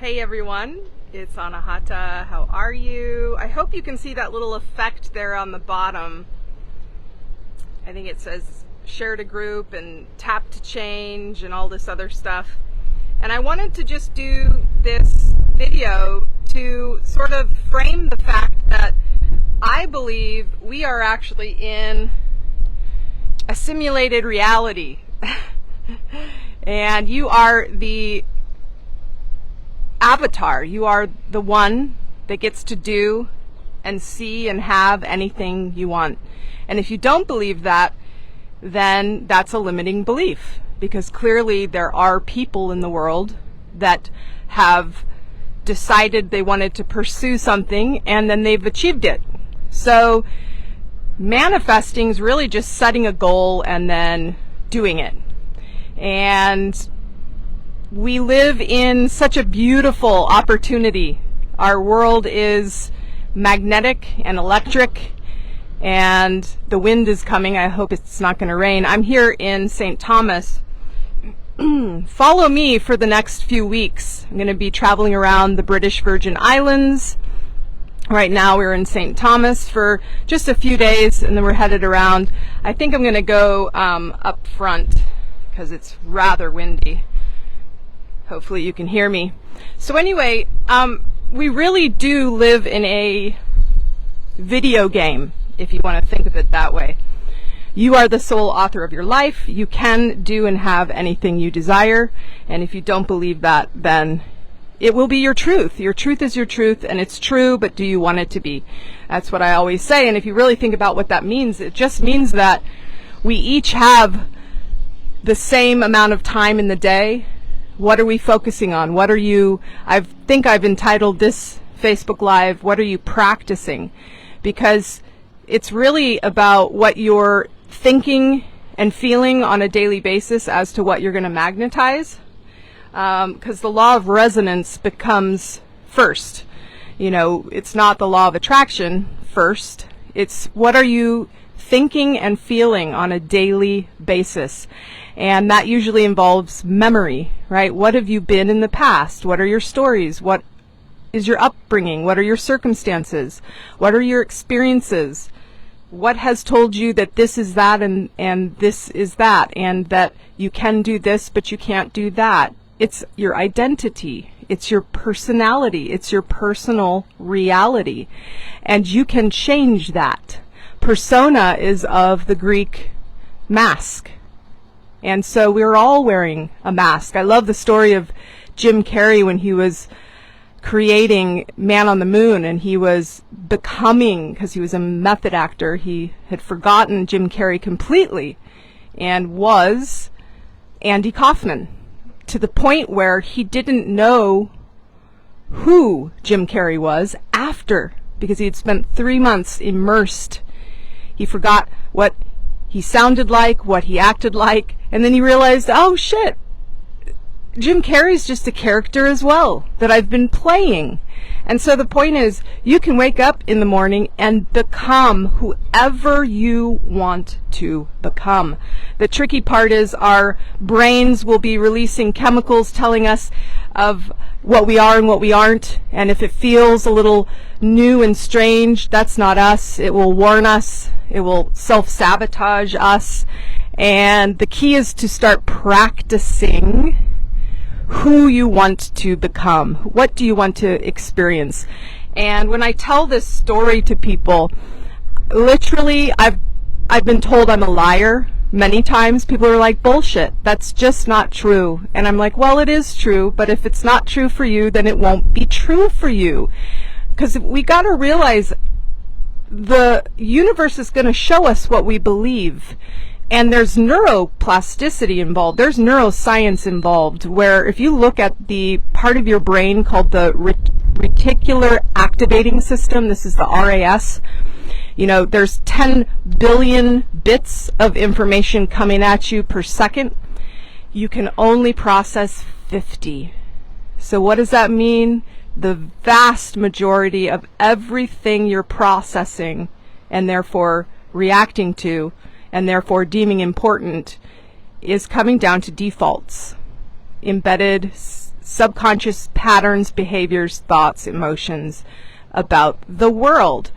Hey everyone, it's Anahata. How are you? I hope you can see that little effect there on the bottom. I think it says share to group and tap to change and all this other stuff. And I wanted to just do this video to sort of frame the fact that I believe we are actually in a simulated reality. And you are the avatar. You are the one that gets to do and see and have anything you want. And if you don't believe that, then that's a limiting belief, because clearly there are people in the world that have decided they wanted to pursue something and then they've achieved it. So manifesting is really just setting a goal and then doing it. And we live in such a beautiful opportunity. Our world is magnetic and electric, and the wind is coming. I hope it's not going to rain. I'm here in St. Thomas. Follow me for the next few weeks. I'm going to be traveling around the British Virgin Islands. Right now we're in St. Thomas for just a few days, and then we're headed around. I think I'm going to go up front because it's rather windy. Hopefully you can hear me. So anyway, we really do live in a video game, if you want to think of it that way. You are the sole author of your life. You can do and have anything you desire. And if you don't believe that, then it will be your truth. Your truth is your truth, and it's true, but do you want it to be? That's what I always say. And if you really think about what that means, it just means that we each have the same amount of time in the day. What are we focusing on? What are you, I think I've entitled this Facebook Live, what are you practicing? Because it's really about what you're thinking and feeling on a daily basis as to what you're going to magnetize. Because the law of resonance becomes first. You know, it's not the law of attraction first. It's what are you thinking and feeling on a daily basis. And that usually involves memory, right? What have you been in the past? What are your stories? What is your upbringing? What are your circumstances? What are your experiences? What has told you that this is that and this is that, and that you can do this but you can't do that? It's your identity. It's your personality. It's your personal reality. And you can change that. Persona is of the Greek mask. And so we're all wearing a mask. I love the story of Jim Carrey when he was creating Man on the Moon, and he was becoming, because he was a method actor, he had forgotten Jim Carrey completely and was Andy Kaufman, to the point where he didn't know who Jim Carrey was after, because he had spent 3 months immersed. He forgot what he sounded like, what he acted like, and then he realized, oh shit, Jim Carrey's just a character as well that I've been playing. And so the point is, you can wake up in the morning and become whoever you want to become. The tricky part is our brains will be releasing chemicals telling us of what we are and what we aren't. And if it feels a little new and strange, that's not us. It will warn us. It will self-sabotage us. And the key is to start practicing who you want to become. What do you want to experience? And when I tell this story to people, literally I've been told I'm a liar many times. People are like, bullshit, that's just not true. And I'm like, well, it is true, but if it's not true for you, then it won't be true for you. Because we got to realize the universe is going to show us what we believe. And there's neuroplasticity involved. There's neuroscience involved, where if you look at the part of your brain called the reticular activating system, this is the RAS, you know, there's 10 billion bits of information coming at you per second. You can only process 50. So what does that mean? The vast majority of everything you're processing and therefore reacting to and therefore deeming important is coming down to defaults, embedded subconscious patterns, behaviors, thoughts, emotions about the world.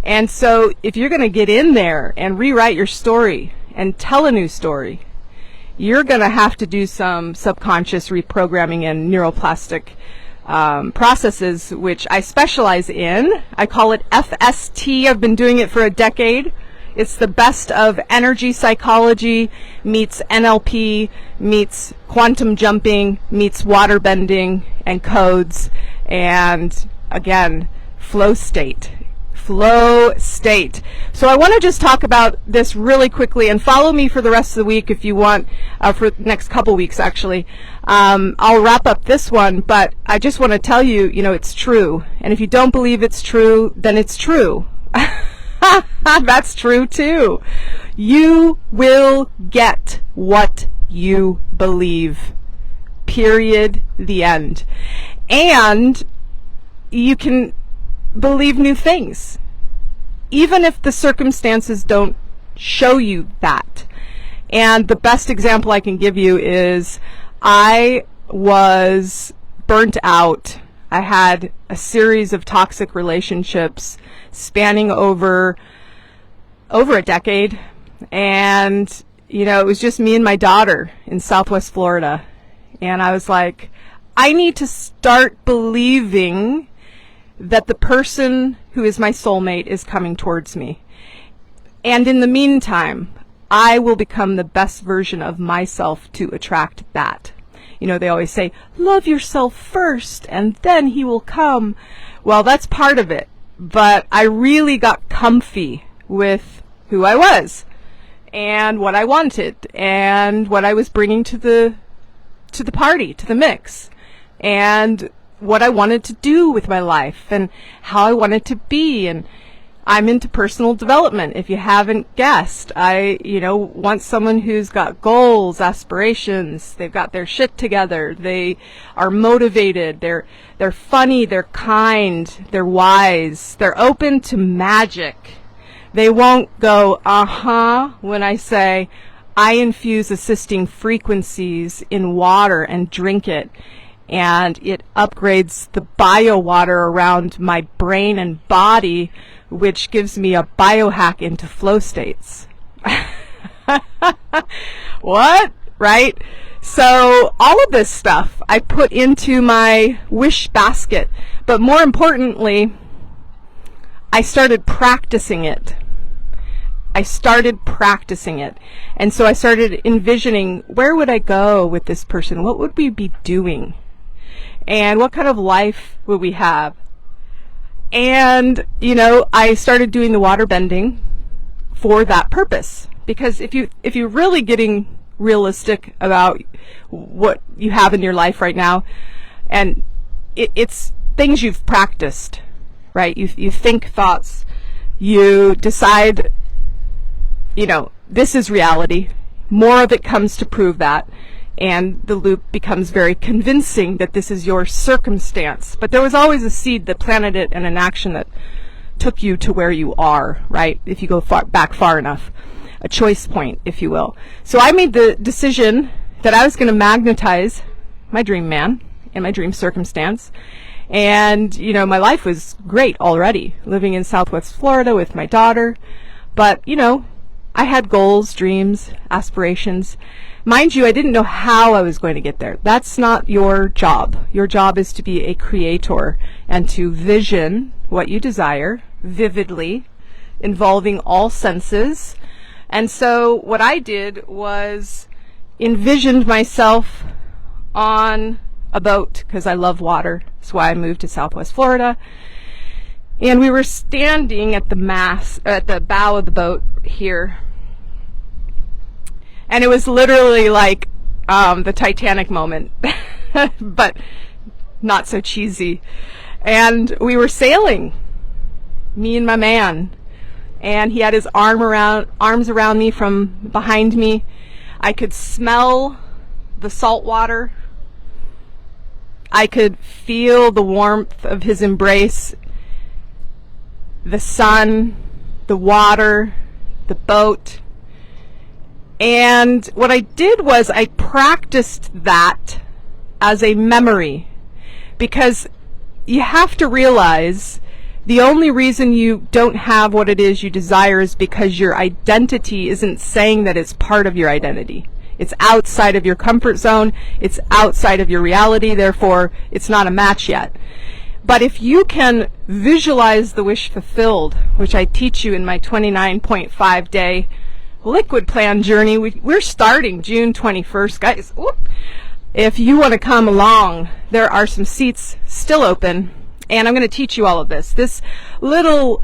And so if you're going to get in there and rewrite your story and tell a new story, you're going to have to do some subconscious reprogramming and neuroplastic processes, which I specialize in. I call it FST. I've been doing it for a decade. It's the best of energy psychology meets NLP, meets quantum jumping, meets water bending and codes, and again, flow state. Flow state. So I want to just talk about this really quickly, and follow me for the rest of the week if you want, for the next couple weeks actually. I'll wrap up this one, but I just want to tell you, it's true. And if you don't believe it's true, then it's true. That's true too. You will get what you believe. Period. The end. And you can believe new things, even if the circumstances don't show you that. And the best example I can give you is I was burnt out. I had a series of toxic relationships spanning over a decade, and it was just me and my daughter in Southwest Florida. And I was like, I need to start believing that the person who is my soulmate is coming towards me. And in the meantime, I will become the best version of myself to attract that. They always say, love yourself first and then he will come. Well, that's part of it. But I really got comfy with who I was and what I wanted and what I was bringing to the party, to the mix, and what I wanted to do with my life and how I wanted to be. And I'm into personal development, if you haven't guessed. I, want someone who's got goals, aspirations, they've got their shit together, they are motivated, they're funny, they're kind, they're wise, they're open to magic. They won't go, when I say, I infuse assisting frequencies in water and drink it, and it upgrades the bio water around my brain and body, which gives me a biohack into flow states. What? Right? So all of this stuff I put into my wish basket, but more importantly, I started practicing it. And so I started envisioning, where would I go with this person? What would we be doing? And what kind of life would we have? And, I started doing the water bending for that purpose. Because if you're really getting realistic about what you have in your life right now, and it's things you've practiced, right? You think thoughts, you decide, this is reality. More of it comes to prove that. And the loop becomes very convincing that this is your circumstance. But there was always a seed that planted it and an action that took you to where you are, right? If you go back far enough. A choice point, if you will. So I made the decision that I was going to magnetize my dream man in my dream circumstance. And, my life was great already, living in Southwest Florida with my daughter. But, I had goals, dreams, aspirations. Mind you, I didn't know how I was going to get there. That's not your job. Your job is to be a creator and to vision what you desire vividly, involving all senses. And so what I did was envisioned myself on a boat, because I love water. That's why I moved to Southwest Florida. And we were standing at the bow of the boat here. And it was literally like the Titanic moment, but not so cheesy. And we were sailing, me and my man. And he had his arms around me from behind me. I could smell the salt water. I could feel the warmth of his embrace, the sun, the water, the boat. And what I did was I practiced that as a memory, because you have to realize the only reason you don't have what it is you desire is because your identity isn't saying that it's part of your identity. It's outside of your comfort zone. It's outside of your reality. Therefore, it's not a match yet. But if you can visualize the wish fulfilled, which I teach you in my 29.5 day liquid plan journey, we're starting June 21st, guys. Whoop. If you want to come along, there are some seats still open, and I'm going to teach you all of this. This little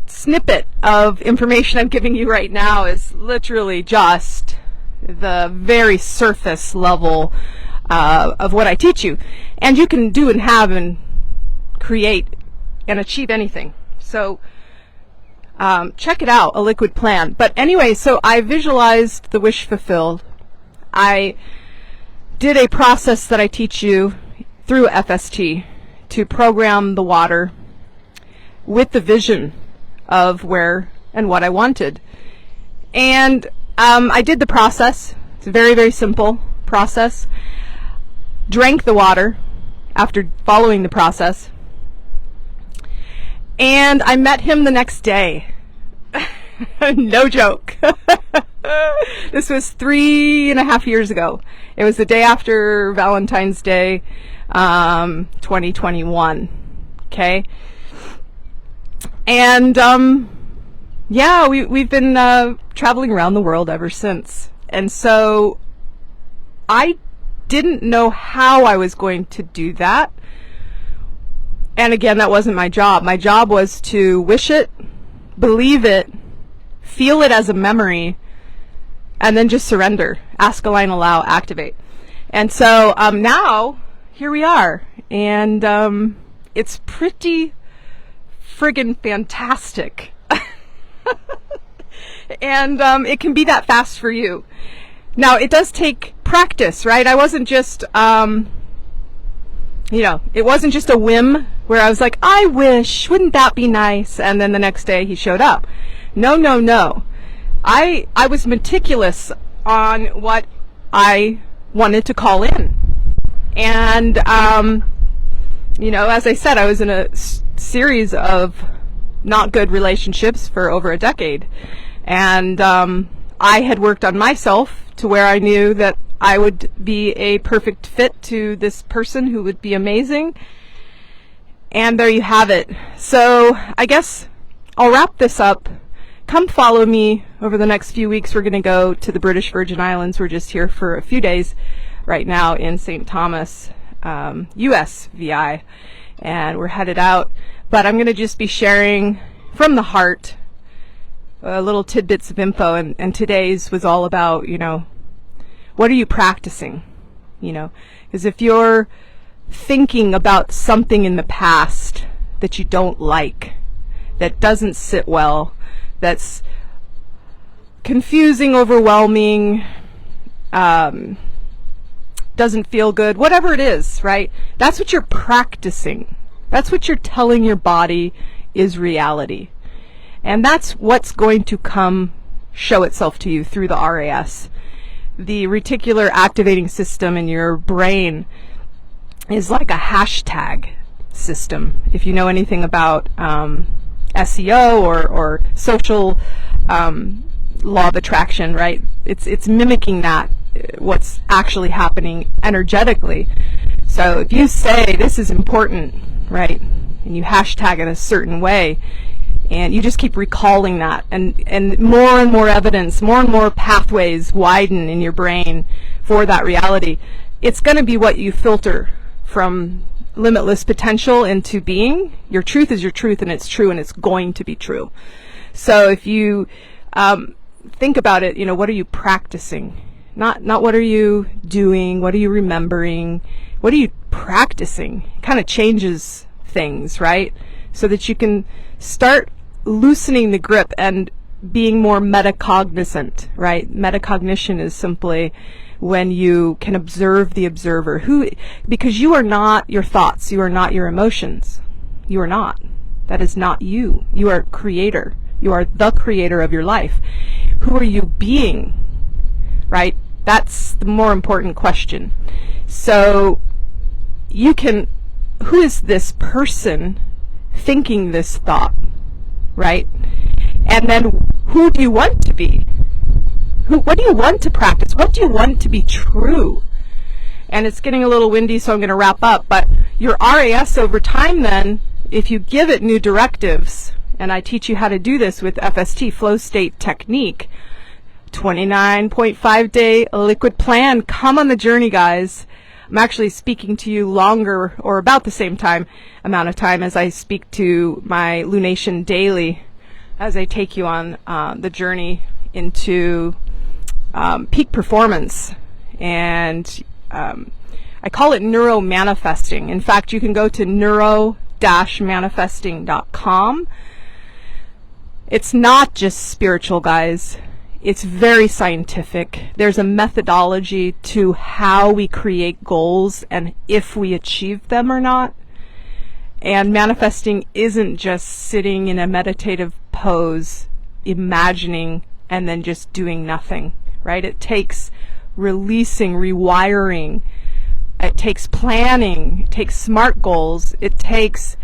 snippet of information I'm giving you right now is literally just the very surface level of what I teach you. And you can do and have and create and achieve anything. So check it out, A Liquid Plan. But anyway, so I visualized the wish fulfilled. I did a process that I teach you through FST to program the water with the vision of where and what I wanted. And I did the process. It's a very, very simple process. Drank the water after following the process. And I met him the next day. No joke. This was 3.5 years ago. It was the day after Valentine's Day, 2021. Okay? And yeah, we've been traveling around the world ever since. And so I didn't know how I was going to do that. And again, that wasn't my job. My job was to wish it, believe it, feel it as a memory, and then just surrender. Ask, align, allow, activate. And so now, here we are. And it's pretty friggin' fantastic. And it can be that fast for you. Now, it does take practice, right? I wasn't just, it wasn't just a whim where I was like, I wish, wouldn't that be nice? And then the next day he showed up. No, no, no. I was meticulous on what I wanted to call in. And, as I said, I was in a series of not good relationships for over a decade. And I had worked on myself to where I knew that I would be a perfect fit to this person who would be amazing. And there you have it. So I guess I'll wrap this up. Come follow me over the next few weeks. We're going to go to the British Virgin Islands. We're just here for a few days right now in St. Thomas, US VI. And we're headed out. But I'm going to just be sharing from the heart little tidbits of info. And today's was all about, what are you practicing? Because if you're thinking about something in the past that you don't like, that doesn't sit well, that's confusing, overwhelming, doesn't feel good, whatever it is, right? That's what you're practicing. That's what you're telling your body is reality. And that's what's going to show itself to you through the RAS. The reticular activating system in your brain is like a hashtag system. If you know anything about SEO or social law of attraction, right? It's mimicking that, what's actually happening energetically. So if you say this is important, right, and you hashtag it a certain way, and you just keep recalling that, and more evidence, more and more pathways widen in your brain for that reality, it's going to be what you filter from limitless potential into being. Your truth is your truth, and it's true, and it's going to be true. So if you think about it, what are you practicing? Not what are you doing? What are you remembering? What are you practicing? It kind of changes things, right? So that you can start loosening the grip and being more metacognizant, right? Metacognition is simply when you can observe the observer, because you are not your thoughts, you are not your emotions. You are not. That is not you. You are creator. You are the creator of your life. Who are you being, right? That's the more important question. So you can, who is this person thinking this thought, right? And then who do you want to be? What do you want to practice? What do you want to be true? And it's getting a little windy, so I'm going to wrap up. But your RAS over time then, if you give it new directives, and I teach you how to do this with FST, flow state technique, 29.5 day liquid plan. Come on the journey, guys. I'm actually speaking to you longer, or about the same amount of time as I speak to my Lunation daily, as I take you on the journey into peak performance. And I call it Neuro-Manifesting. In fact, you can go to neuro-manifesting.com. It's not just spiritual, guys. It's very scientific. There's a methodology to how we create goals and if we achieve them or not. And manifesting isn't just sitting in a meditative pose, imagining, and then just doing nothing, right? It takes releasing, rewiring. It takes planning. It takes SMART goals. It takes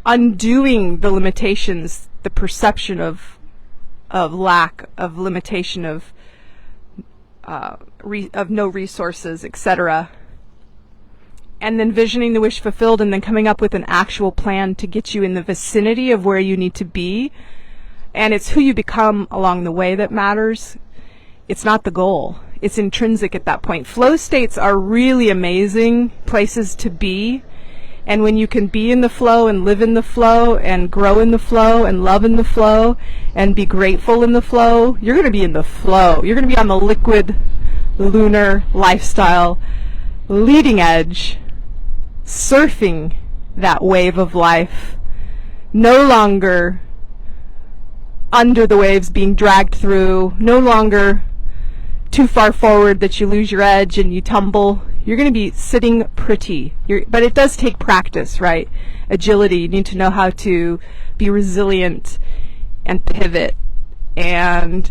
undoing the limitations, the perception of lack, of limitation, of no resources, etc. And then visioning the wish fulfilled, and then coming up with an actual plan to get you in the vicinity of where you need to be. And it's who you become along the way that matters. It's not the goal. It's intrinsic at that point. Flow states are really amazing places to be. And when you can be in the flow and live in the flow and grow in the flow and love in the flow and be grateful in the flow, you're going to be in the flow. You're going to be on the liquid lunar lifestyle leading edge, surfing that wave of life, no longer under the waves being dragged through, no longer too far forward that you lose your edge and you tumble. You're going to be sitting pretty. But it does take practice, right? Agility. You need to know how to be resilient and pivot and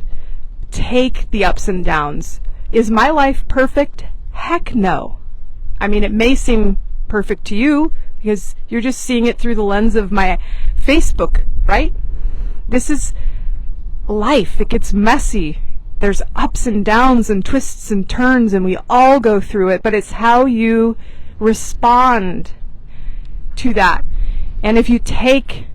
take the ups and downs. Is my life perfect? Heck no. I mean, it may seem perfect to you because you're just seeing it through the lens of my Facebook, right? This is life. It gets messy. There's ups and downs and twists and turns, and we all go through it, but it's how you respond to that. And if you take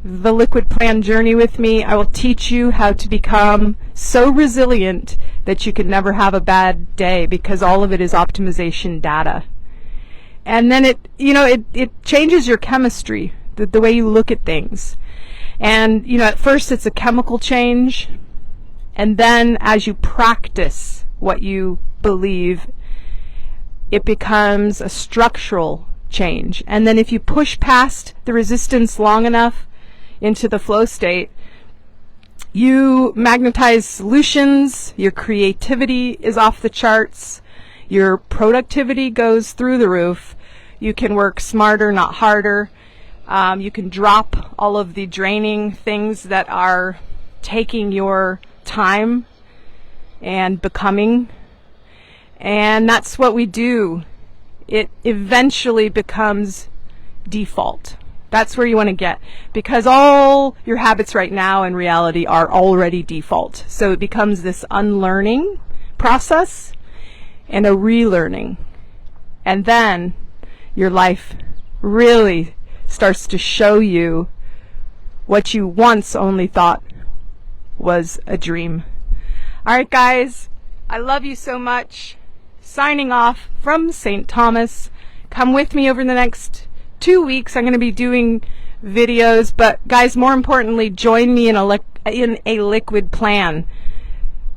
the liquid plan journey with me, I will teach you how to become so resilient that you can never have a bad day, because all of it is optimization data. And then it changes your chemistry, the way you look at things. And at first it's a chemical change. And then as you practice what you believe, it becomes a structural change. And then if you push past the resistance long enough into the flow state, you magnetize solutions, your creativity is off the charts, your productivity goes through the roof, you can work smarter, not harder, you can drop all of the draining things that are taking your time and becoming. And that's what we do. It eventually becomes default. That's where you want to get, because all your habits right now in reality are already default. So it becomes this unlearning process and a relearning. And then your life really starts to show you what you once only thought was a dream. All right, guys, I love you so much. Signing off from St. Thomas. Come with me over the next 2 weeks. I'm going to be doing videos, but guys, more importantly, join me in a liquid plan.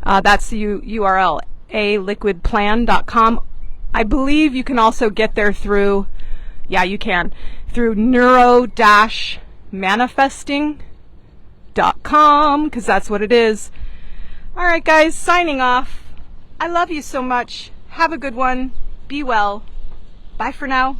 That's the URL, aliquidplan.com. I believe you can also get there through, you can, through neuro-manifesting.com, because that's what it is. All right, guys, signing off. I love you so much. Have a good one. Be well. Bye for now.